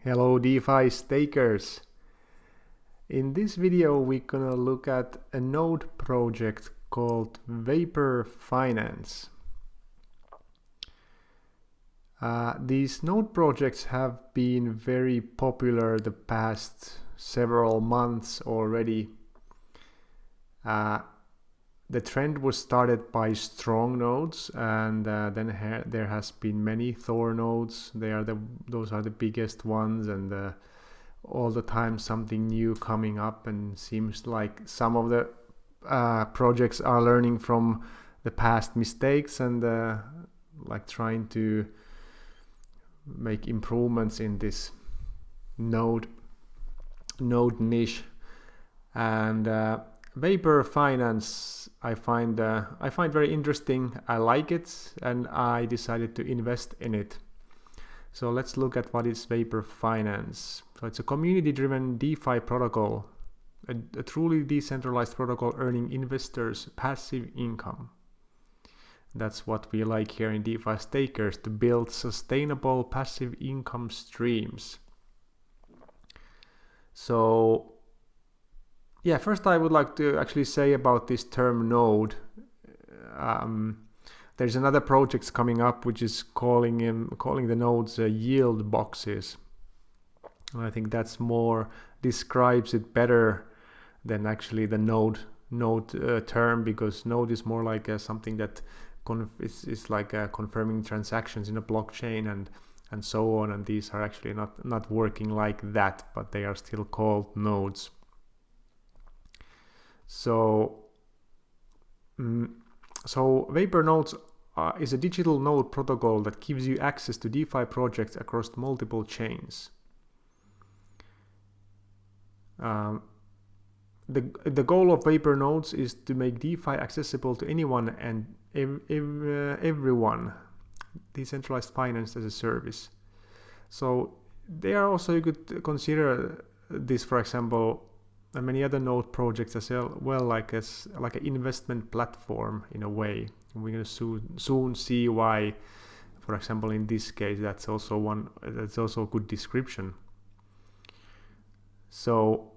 Hello DeFi stakers! In this video we're gonna look at a node project called Vapor Finance. These node projects have been very popular the past several months already. The trend was started by strong nodes, and then there has been many Thor nodes. Those are the biggest ones, and all the time something new coming up, and seems like some of the projects are learning from the past mistakes and like trying to make improvements in this node niche. And Vapor Finance I find very interesting. I like it, and I decided to invest in it. So let's look at what is Vapor Finance. So it's a community-driven DeFi protocol, a truly decentralized protocol earning investors passive income. That's what we like here in DeFi Stakers, to build sustainable passive income streams. So yeah, first I would like to actually say about this term node. There's another project coming up which is calling the nodes yield boxes. And I think that's more describes it better than actually the node term, because node is more like something that is like confirming transactions in a blockchain and so on. And these are actually not working like that, but they are still called nodes. So Vapor Nodes is a digital node protocol that gives you access to DeFi projects across multiple chains. The goal of Vapor Nodes is to make DeFi accessible to anyone and everyone. Decentralized finance as a service. So they are also, you could consider this, for example, and many other node projects as well, like an investment platform in a way. We're going to soon see why, for example, in this case, that's also a good description. So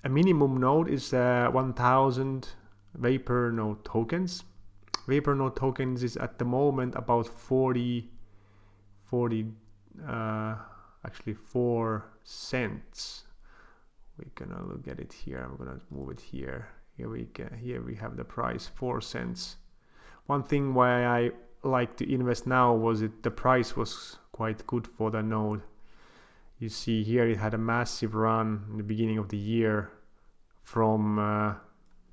a minimum node is 1000 Vapor Node tokens. Vapor Node tokens is at the moment about 4 cents. We're gonna look at it here. I'm gonna move it here. Here we have the price, 4 cents. One thing why I like to invest now was the price was quite good for the node. You see here it had a massive run in the beginning of the year from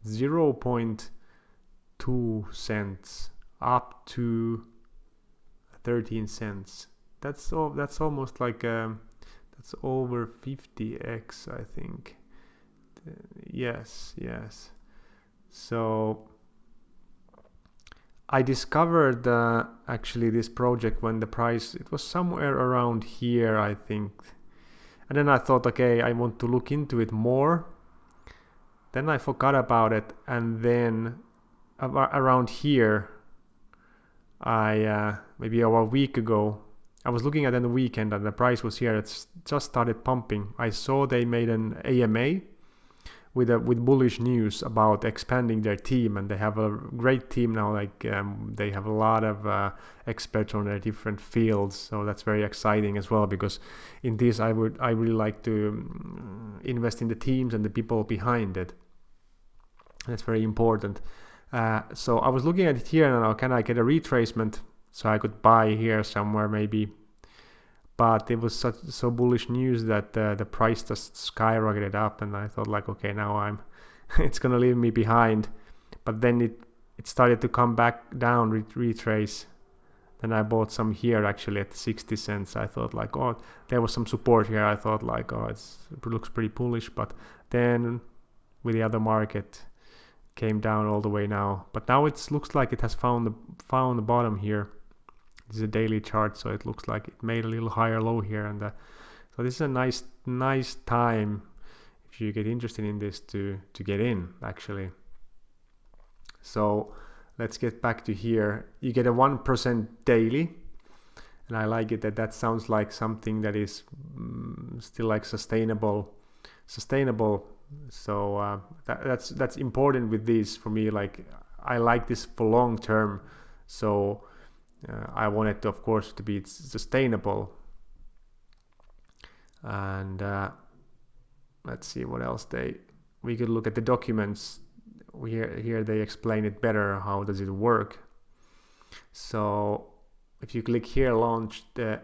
0.2 cents up to 13 cents. That's almost like that's over 50x, I think. Yes. So I discovered actually this project when the price, it was somewhere around here, I think. And then I thought, okay, I want to look into it more. Then I forgot about it, and then around here, I maybe a week ago, I was looking at it on the weekend, and the price was here. It's just started pumping. I saw they made an AMA with bullish news about expanding their team, and they have a great team now. Like they have a lot of experts on their different fields, so that's very exciting as well. Because in this, I really like to invest in the teams and the people behind it. That's very important. So I was looking at it here, and now can I get a retracement? So I could buy here somewhere maybe, but it was so bullish news that the price just skyrocketed up, and I thought like, okay, now it's gonna leave me behind. But then it started to come back down, retrace. Then I bought some here actually at 60 cents. I thought like, oh, there was some support here. I thought like, oh, it looks pretty bullish. But then with the other market, came down all the way now. But now it looks like it has found the bottom here. This is a daily chart, so it looks like it made a little higher low here, and so this is a nice time if you get interested in this to get in actually. So let's get back to here. You get a 1% daily, and I like it that sounds like something that is still like sustainable. So that's important with these for me. Like I like this for long term, so I want it to, of course, to be sustainable. And let's see what else we could look at the documents. Here they explain it better. How does it work? So if you click here, launch the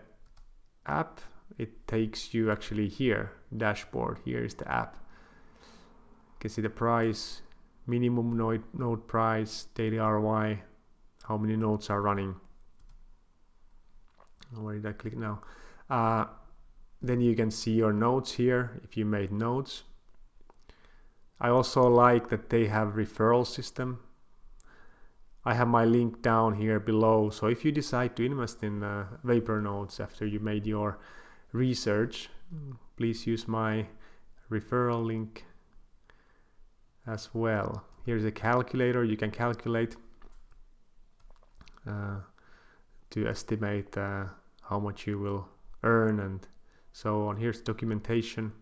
app, it takes you actually here, dashboard. Here is the app. You can see the price, minimum node price, daily ROI, how many nodes are running. Where did I click now? Then you can see your nodes here if you made nodes. I also like that they have referral system. I have my link down here below. So if you decide to invest in Vapor nodes after you made your research, please use my referral link as well. Here's a calculator. You can calculate to estimate how much you will earn and so on. Here's documentation.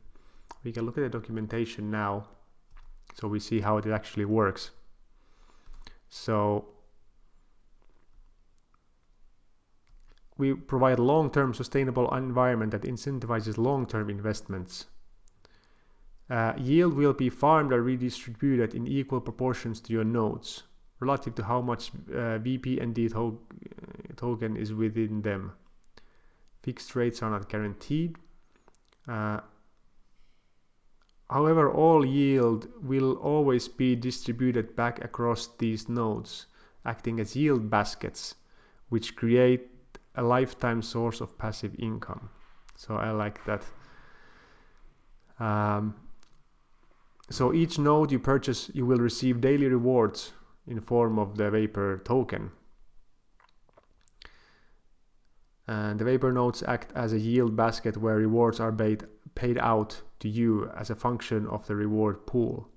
We can look at the documentation now, so we see how it actually works. So we provide a long-term sustainable environment that incentivizes long-term investments. Yield will be farmed or redistributed in equal proportions to your nodes, relative to how much VPND token is within them. Fixed rates are not guaranteed. However, all yield will always be distributed back across these nodes, acting as yield baskets, which create a lifetime source of passive income. So I like that. So each node you purchase, you will receive daily rewards in form of the Vapor token. And the Vapor nodes act as a yield basket where rewards are paid out to you as a function of the reward pool.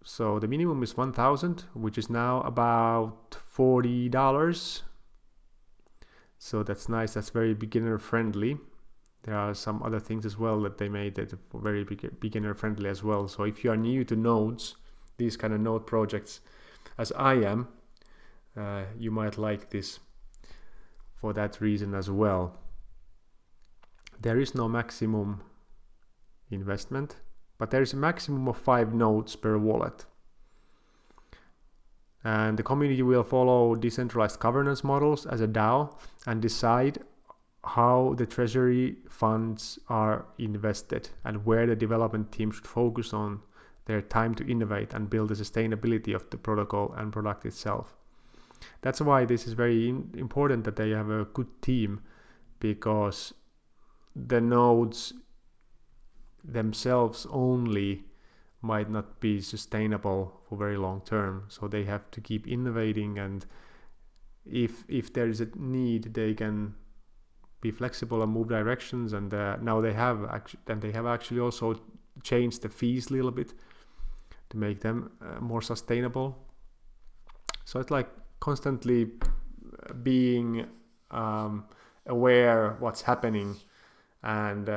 So the minimum is 1,000, which is now about $40. So that's nice. That's very beginner friendly. There are some other things as well that they made that are very beginner friendly as well. So if you are new to nodes, these kind of node projects, as I am, you might like this for that reason as well. There is no maximum investment, but there is a maximum of 5 nodes per wallet. And the community will follow decentralized governance models as a DAO and decide how the treasury funds are invested and where the development team should focus on their time to innovate and build the sustainability of the protocol and product itself. That's why this is very important that they have a good team, because the nodes themselves only might not be sustainable for very long term. So they have to keep innovating, and if there is a need, they can be flexible and move directions. And now they have actually also changed the fees a little bit to make them more sustainable. So it's like constantly being aware what's happening and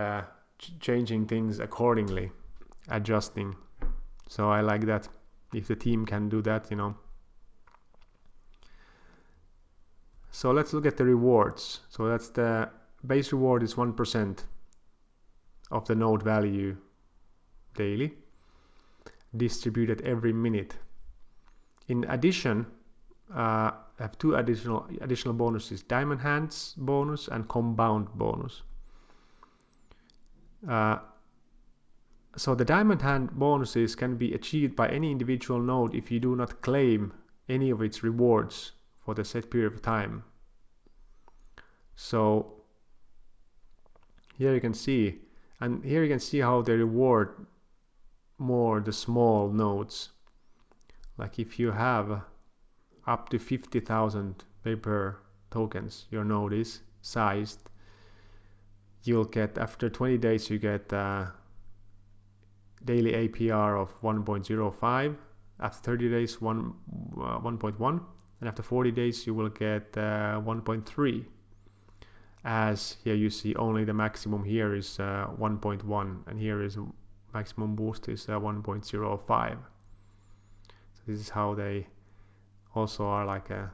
changing things accordingly, adjusting. So I like that if the team can do that, So let's look at the rewards. So that's the base reward is 1% of the node value daily, distributed every minute. In addition, I have 2 additional bonuses: Diamond Hands bonus and Compound bonus. So the Diamond Hand bonuses can be achieved by any individual node if you do not claim any of its rewards for the set period of time. So here you can see, and here you can see how they reward more the small nodes. Like if you have up to 50,000 Vapor tokens, your node is sized, you'll get, after 20 days, you get daily APR of 1.05, after 30 days 1.1, and after 40 days you will get 1.3, as here you see only the maximum here is 1.1, and here is maximum boost is 1.05. So this is how they also are like a,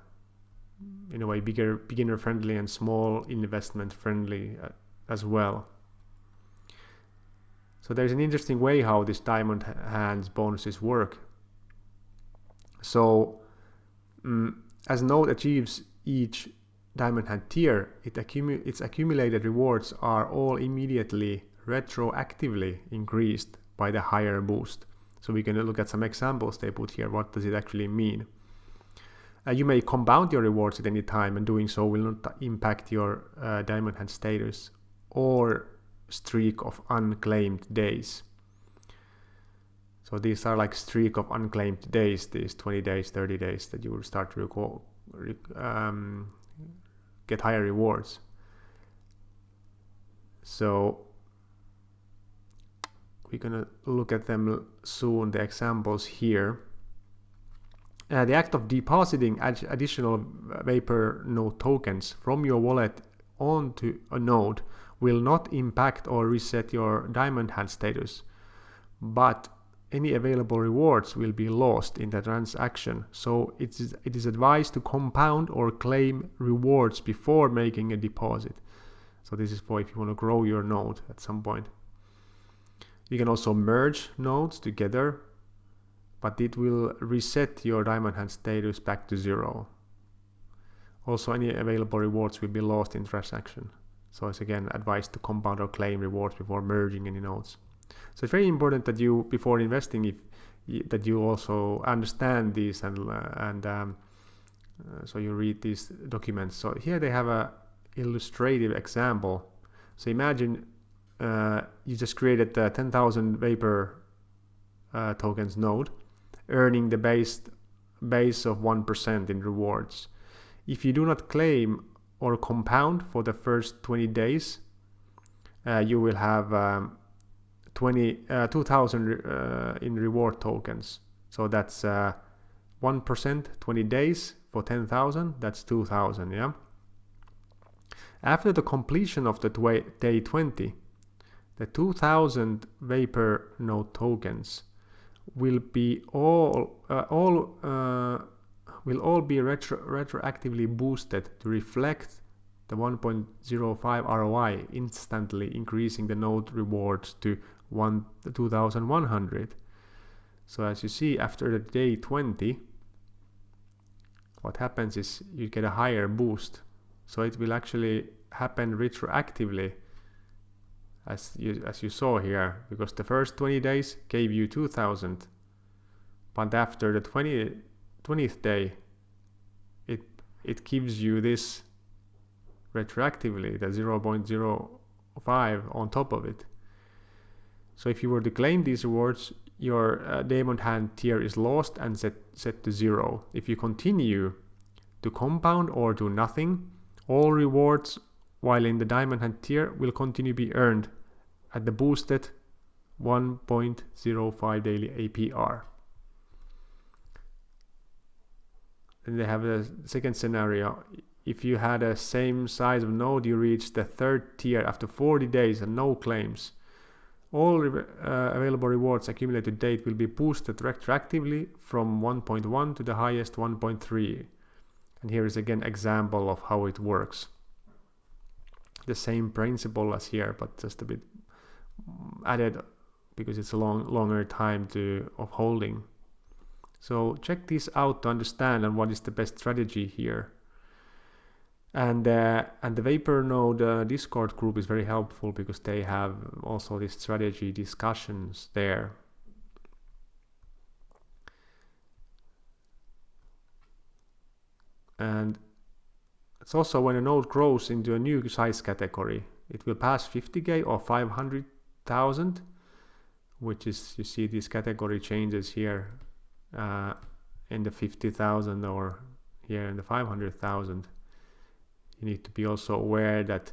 in a way, beginner friendly and small investment friendly as well. So there's an interesting way how this diamond hands bonuses work. So as node achieves each diamond hand tier, its accumulated rewards are all immediately retroactively increased by the higher boost. So we can look at some examples they put here. What does it actually mean? You may compound your rewards at any time, and doing so will not impact your diamond hand status or streak of unclaimed days. So these are like streak of unclaimed days, these 20 days, 30 days that you will start to get higher rewards. So we're gonna look at them soon, the examples here. The act of depositing additional Vapor Node tokens from your wallet onto a node will not impact or reset your diamond hand status, but any available rewards will be lost in the transaction. So it is advised to compound or claim rewards before making a deposit. So this is for if you want to grow your node at some point. You can also merge nodes together, but it will reset your diamond hand status back to 0. Also, any available rewards will be lost in transaction. So it's again advised to compound or claim rewards before merging any nodes. So it's very important that you, before investing, that you also understand these and so you read these documents. So here they have a illustrative example. So imagine you just created the 10,000 Vapor tokens node, earning the base of 1% in rewards. If you do not claim or compound for the first 20 days, you will have 2,000 in reward tokens. So that's 1%, 20 days for 10,000, that's 2,000, yeah? After the completion of the day 20, the 2,000 Vapor Node tokens will be all be retroactively boosted to reflect the 1.05 ROI, instantly increasing the node rewards to 2,100. So as you see, after the day 20, what happens is you get a higher boost. So it will actually happen retroactively, as you saw here, because the first 20 days gave you 2,000, but after the 20th day, it gives you this retroactively, the 0.05 on top of it. So if you were to claim these rewards, your diamond hand tier is lost and set to 0. If you continue to compound or do nothing, all rewards while in the diamond hand tier will continue to be earned at the boosted 1.05 daily APR. Then they have the second scenario. If you had a same size of node, you reach the third tier after 40 days and no claims. All available rewards accumulated to date will be boosted retroactively from 1.1 to the highest 1.3. And here is again example of how it works. The same principle as here, but just a bit added because it's a longer time of holding. So check this out to understand and what is the best strategy here. And the Vapor Node Discord group is very helpful because they have also these strategy discussions there. And it's also when a node grows into a new size category, it will pass 50k or 500,000, which is, you see these category changes here in the 50,000 or here in the 500,000. You need to be also aware that,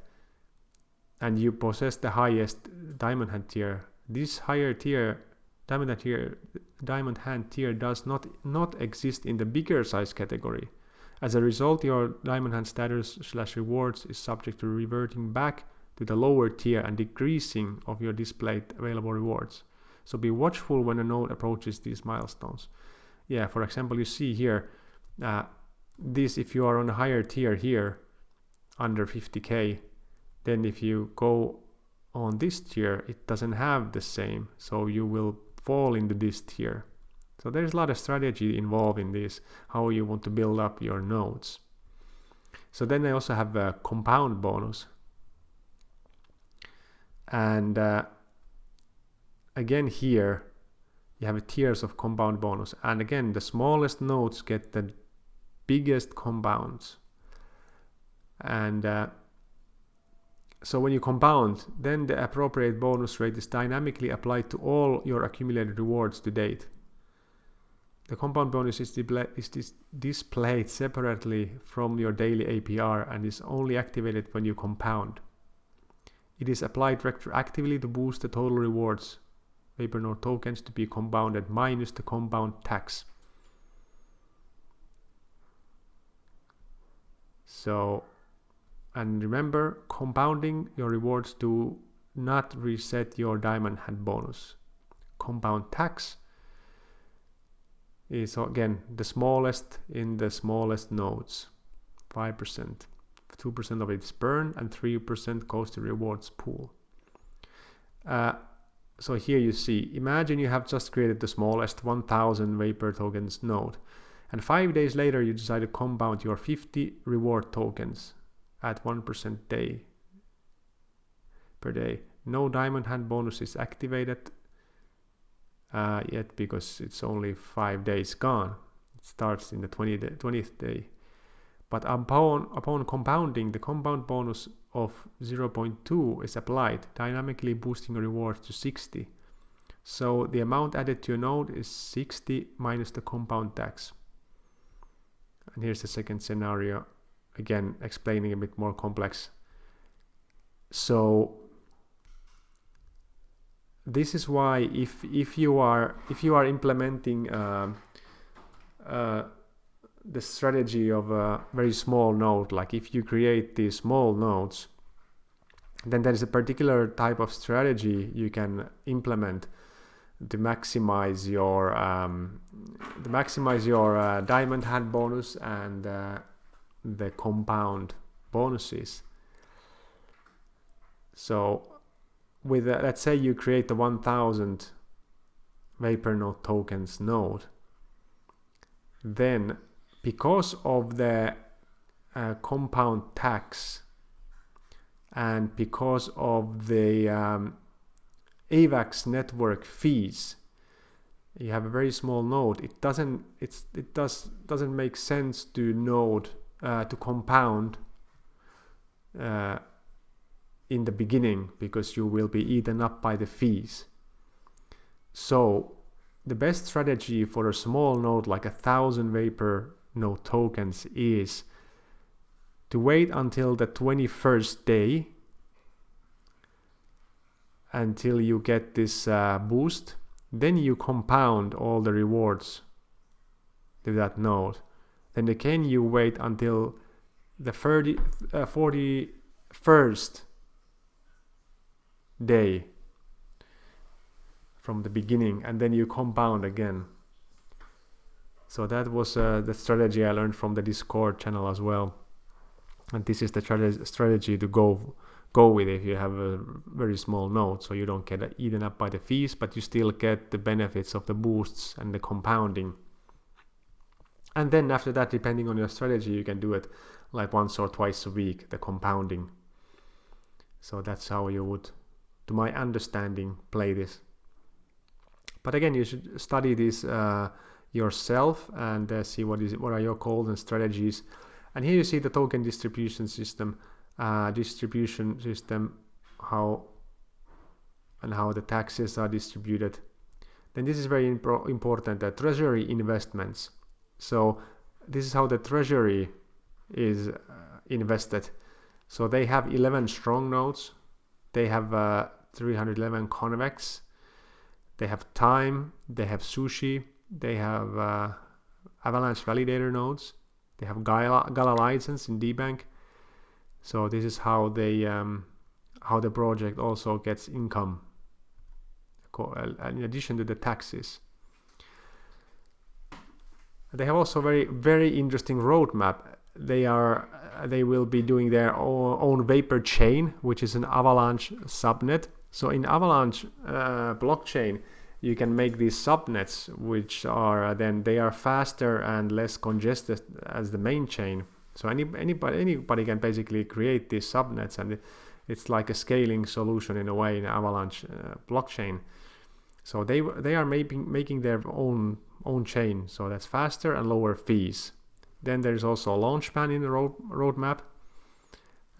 and you possess the highest diamond hand tier. This higher tier, diamond hand tier does not exist in the bigger size category, As a result, your diamond hand status / rewards is subject to reverting back to the lower tier and decreasing of your displayed available rewards. So be watchful when a node approaches these milestones. Yeah, for example, you see here, this if you are on a higher tier here, under 50k, then if you go on this tier, it doesn't have the same, so you will fall into this tier. So there's a lot of strategy involved in this, how you want to build up your nodes. So then I also have a compound bonus. And again here, you have tiers of compound bonus. And again, the smallest nodes get the biggest compounds. And so when you compound, then the appropriate bonus rate is dynamically applied to all your accumulated rewards to date. The compound bonus is displayed separately from your daily APR and is only activated when you compound. It is applied retroactively to boost the total rewards VaporNode tokens to be compounded minus the compound tax. So, and remember, compounding your rewards do not reset your diamond hand bonus. Compound tax is again the smallest in the smallest nodes, 5%. 2% of it is burned and 3% goes to rewards pool. So here you see, imagine you have just created the smallest 1000 Vapor tokens node, and 5 days later you decide to compound your 50 reward tokens at 1% per day. No diamond hand bonus is activated yet because it's only 5 days gone. It starts in the 20th day. But upon compounding, the compound bonus of 0.2 is applied, dynamically boosting your reward to 60. So the amount added to your node is 60 minus the compound tax. And here's the second scenario, again explaining a bit more complex. So this is why if you are implementing the strategy of a very small node, like if you create these small nodes, then there is a particular type of strategy you can implement to maximize your diamond hand bonus and the compound bonuses. So with let's say you create the 1000 VaporNode tokens node, then because of the compound tax and because of the AVAX network fees, you have a very small node. It doesn't make sense to compound in the beginning because you will be eaten up by the fees. So the best strategy for a small node like 1000 VaporNode tokens is to wait until the 21st day until you get this boost. Then you compound all the rewards to that node. Then again you wait until the 41st day from the beginning, and then you compound again. So that was the strategy I learned from the Discord channel as well, and this is the strategy to go with if you have a very small node, so you don't get eaten up by the fees, but you still get the benefits of the boosts and the compounding. And then after that, depending on your strategy, you can do it like once or twice a week, the compounding. So that's how you would, to my understanding, play this. But again, you should study this yourself and see what are your goals and strategies. And here you see the token distribution system, how the taxes are distributed. Then this is very important, the treasury investments. So this is how the treasury is invested. So they have 11 strong nodes, they have 311 convex, they have time, they have sushi, they have avalanche validator nodes, They have Gala license in DBank. So this is how the project also gets income in addition to the taxes. They have also very interesting roadmap. They will be doing their own Vapor chain, which is an Avalanche subnet. So in Avalanche blockchain, you can make these subnets, which are they are faster and less congested as the main chain. So anybody can basically create these subnets, and it's like a scaling solution in a way in Avalanche blockchain. So they are making their own chain, so that's faster and lower fees. Then there's also a Launchpad in the roadmap,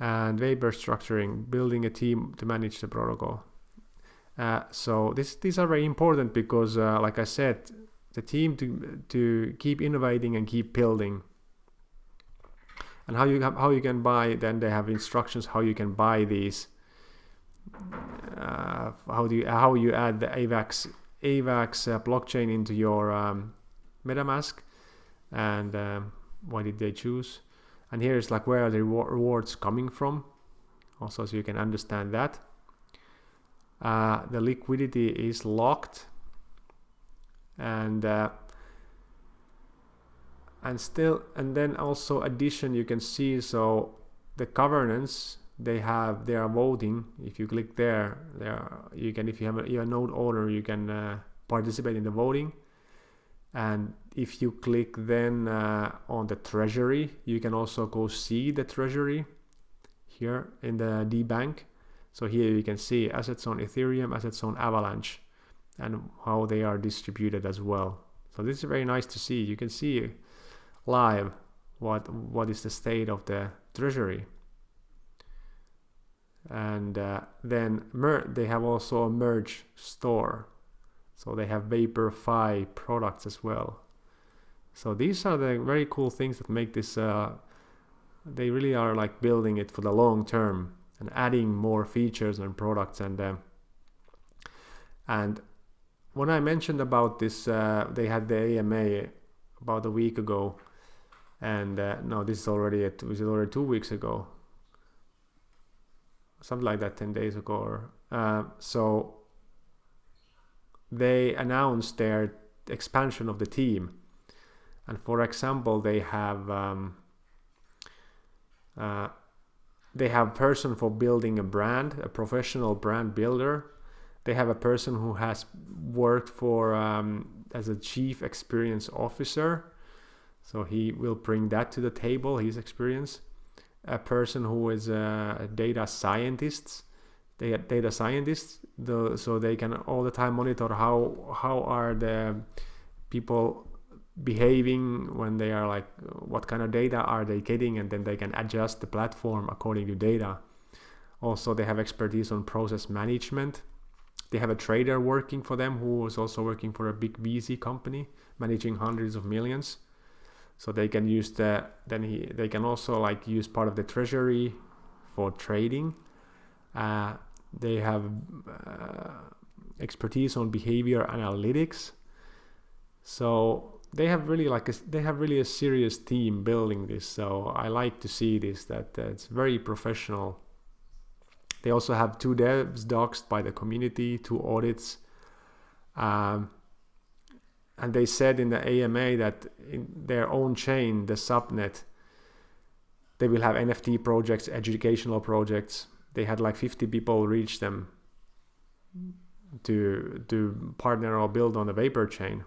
and Vapor structuring, building a team to manage the protocol. So these are very important because, like I said, the team to keep innovating and keep building. And how you can buy, then they have instructions how you can buy these. How you add the AVAX blockchain into your MetaMask, and why did they choose? And here is like where are the rewards coming from, also, so you can understand that. The liquidity is locked, and then also addition you can see. So the governance they are voting. If you click there you can, if you're a node owner, you can participate in the voting. And if you click then on the treasury, you can also go see the treasury here in the DBank. So here you can see assets on Ethereum, assets on Avalanche, and how they are distributed as well. So this is very nice to see. You can see live what is the state of the treasury. And then they have also a merge store. So they have VaporFi products as well. So these are the very cool things that make this, they really are like building it for the long term and adding more features and products. And when I mentioned about this, they had the AMA about a week ago, and no, this is already 2 weeks ago, something like that, 10 days ago. So they announced their expansion of the team, and for example, they have person for building a brand, a professional brand builder. They have a person who has worked for as a chief experience officer, so he will bring that to the table, his experience. A person who is a data scientist. They are data scientists, so they can all the time monitor how are the people behaving when they are like, what kind of data are they getting, and then they can adjust the platform according to data. Also, they have expertise on process management. They have a trader working for them who is also working for a big VC company managing hundreds of millions. So they can use they can also like use part of the treasury for trading. They have expertise on behavior analytics. So they have really a serious team building this. So I like to see this, that it's very professional. They also have 2 devs doxed by the community, 2 audits. And they said in the AMA that in their own chain, the subnet, they will have NFT projects, educational projects. They had like 50 people reach them to partner or build on the Vapor chain.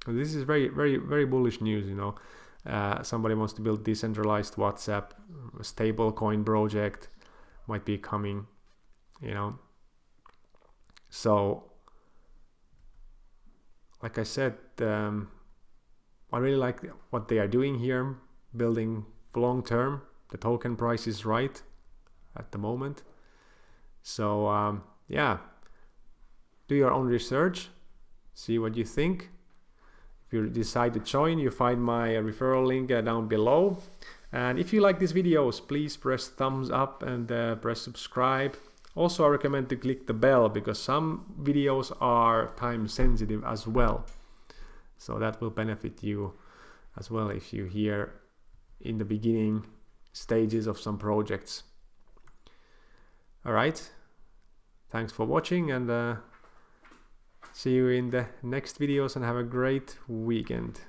This is very, very, very bullish news, you know. Somebody wants to build decentralized WhatsApp, a stable coin project might be coming, you know. So like I said, I really like what they are doing here, building long term. The token price is right at the moment. So yeah, do your own research, see what you think. If you decide to join, you find my referral link down below. And if you like these videos, please press thumbs up and press subscribe. Also, I recommend to click the bell because some videos are time sensitive as well. So that will benefit you as well if you hear in the beginning stages of some projects. All right, thanks for watching, and see you in the next videos, and have a great weekend.